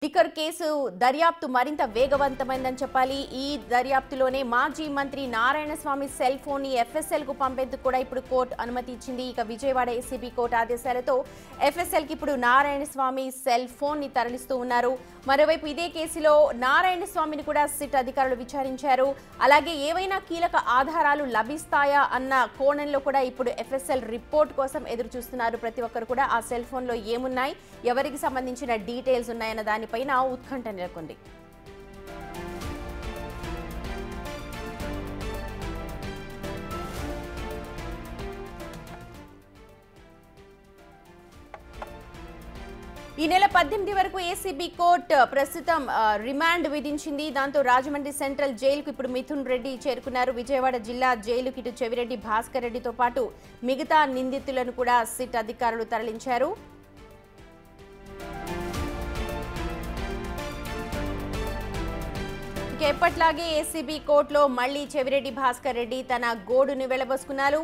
Liquor case దర్యాప్తు మరింత వేగవంతమైందని చెప్పాలి. ఈ దర్యాప్తులోనే మాజీ మంత్రి నారాయణస్వామి సెల్ ఫోన్ ని ఎఫ్ఎస్ఎల్ కు పంపేందుకు కూడా ఇప్పుడు కోర్టు అనుమతి ఇచ్చింది. ఇక విజయవాడ ఏసీబీ కోర్టు ఆదేశాలతో ఎఫ్ఎస్ఎల్ కి ఇప్పుడు నారాయణస్వామి సెల్ ఫోన్ ని తరలిస్తూ ఉన్నారు. మరోవైపు ఇదే కేసులో నారాయణస్వామిని కూడా సిట్ అధికారులు విచారించారు. అలాగే ఏవైనా కీలక ఆధారాలు లభిస్తాయా అన్న కోణంలో కూడా ఇప్పుడు ఎఫ్ఎస్ఎల్ రిపోర్ట్ కోసం ఎదురు చూస్తున్నారు. ప్రతి ఒక్కరు కూడా ఆ సెల్ ఫోన్ లో ఏమున్నాయి, ఎవరికి సంబంధించిన డీటెయిల్స్ ఉన్నాయన్న దానిపైన ఉత్కంఠ నెలకొంది. ఈ నెల 18 వరకు ఏసీబీ కోర్టు ప్రస్తుతం రిమాండ్ విధించింది. దాంతో రాజమండ్రి సెంట్రల్ జైలుకు ఇప్పుడు మిథున్ రెడ్డి చేరుకున్నారు. విజయవాడ జిల్లా జైలుకి ఇటు చెవిరెడ్డి భాస్కర్ రెడ్డితో పాటు మిగతా నిందితులను కూడా సిట్ అధికారులు తరలించారు. ఎప్పట్లాగే ఏసీబీ కోర్టులో మళ్లీ చెవిరెడ్డి భాస్కర్ రెడ్డి తన గోడును వెళ్లబోసుకున్నారు.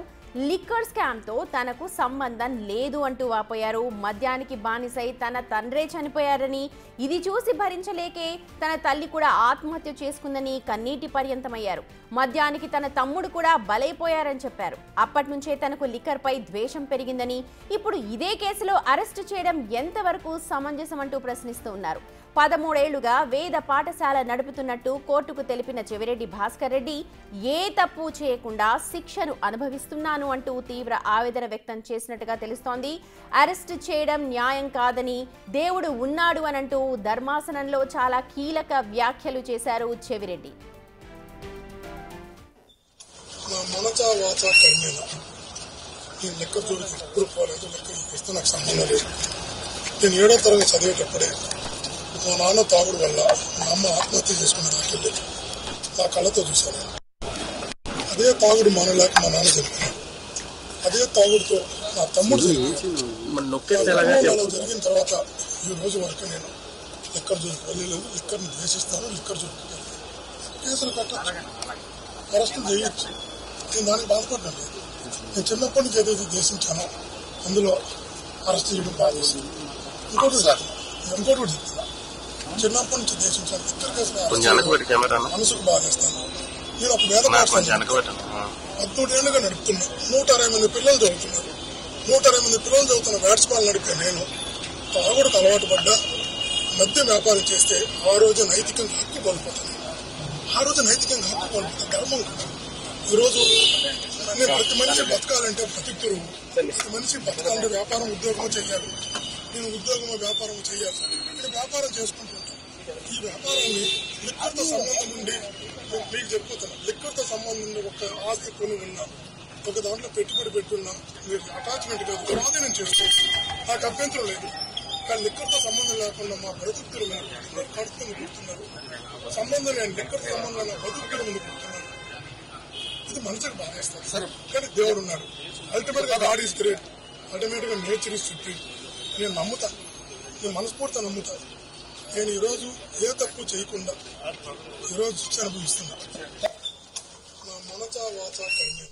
లిక్కర్ స్కామ్ తో తనకు సంబంధం లేదు అంటూ వాపోయారు. మద్యానికి బానిసై తన తండ్రే చనిపోయారని, ఇది చూసి భరించలేకే తన తల్లి కూడా ఆత్మహత్య చేసుకుందని కన్నీటి పర్యంతమయ్యారు. మద్యానికి తన తమ్ముడు కూడా బలైపోయారని చెప్పారు. అప్పటి నుంచే తనకు లిక్కర్ పై ద్వేషం పెరిగిందని, ఇప్పుడు ఇదే కేసులో అరెస్టు చేయడం ఎంతవరకు సమంజసం అంటూ ప్రశ్నిస్తూ ఉన్నారు. 13 ఏళ్లుగా వేద పాఠశాల నడుపుతున్నట్టు కోర్టుకు తెలిపిన చెవిరెడ్డి భాస్కర్ రెడ్డి ఏ తప్పు చేయకుండా శిక్షను అనుభవిస్తున్నాను అంటూ తీవ్ర ఆవేదన వ్యక్తం చేసినట్టుగా తెలుస్తోంది. అరెస్ట్ చేయడం న్యాయం కాదని, దేవుడు ఉన్నాడు అనంటూ ధర్మాసనంలో చాలా కీలక వ్యాఖ్యలు చేశారు చెవిరెడ్డి. నేను 7వ తరగతి చదివేటప్పుడే మా నాన్న తాగుడు వల్ల మా అమ్మ ఆత్మహత్య చేసుకున్న దాకెళ్ళి నా కళ్ళతో చూశాను. అదే తాగుడు మానలేక మా నాన్న చనిపోయాడు. అదే తాగుడుతో నా తమ్ముడు జరిగిన తర్వాత ఈ రోజు వరకు నేను లిక్కర్ జోలికి వెళ్ళలేదు. లిక్కర్ని ద్వేషిస్తాను, లిక్కర్ జోలికి కేసులు కట్టచ్చు, అరెస్టులు చేయొచ్చు. నేను దానికి బాధపడ్డాను లేదు. నేను చిన్నప్పటి నుంచి ఏదైతే ద్వేషించానో అందులో అరెస్ట్ చేయడం బాధ చేస్తుంది. ఇంకోటి కూడా చెప్తున్నా, చిన్నప్పటి నుంచి దేశించాను లిక్కర్ కేసులు మనసుకు బాధేస్తాను. నేను ఒక వేద 13 ఏళ్లుగా నడుపుతున్నా. 160 మంది పిల్లలు చదువుతున్నారు. 160 మంది పిల్లలు చదువుతున్న వ్యాట్స్పాల్ నడిపే నేను తాగుడుకు అలవాటు పడ్డా, మద్య వ్యాపారం చేస్తే ఆ రోజు నైతికంగా హక్కు కోల్పోతాను. ఆ రోజు నైతికంగా హక్కు కోల్పోతాను. గర్వం కదా. ఈరోజు నేను ప్రతి మనిషి బతకాలంటే బ్రతుకుతురు, ప్రతి మనిషి బతకాలంటే వ్యాపారం ఉద్యోగం చేయాలి. నేను ఉద్యోగం వ్యాపారం చేయాలి. నేను వ్యాపారం చేసుకుంటుంటాను. ఈ వ్యాపారాన్ని లిక్కర్తో సంబంధం నుండి మీకు చెప్పుతున్నా, లిక్కర్తో సంబంధం నుండి ఒక ఆస్తి కొని ఉన్నా, ఒక దాంట్లో పెట్టుబడి పెట్టున్నా, మీరు అటాచ్మెంట్ కాదు స్వాధీనం చేసుకోవచ్చు. నాకు అభ్యంతరం లేదు. కానీ లిక్కర్తో సంబంధం లేకుండా మా బ్రతుకులు కడుపుని కుడుతున్నారు. సంబంధం లేని లిక్కర్తో సంబంధం నా బ్రతుకులు కుడుతున్నారు. ఇది మనసుకు బాధేస్తారు సార్. కానీ దేవుడు ఉన్నాడు. అల్టిమేట్ గా గాడ్ ఈస్ గ్రేట్. అల్టిమేట్ గా నేచర్ ఈస్ సుప్రీం. నేను నమ్ముతా, నేను మనస్ఫూర్తిగా నమ్ముతా. నేను ఈరోజు ఏ తప్పు చేయకుండా ఈరోజు శిక్ష అనుభవిస్తున్నా. నా మనసా వాచా కర్మే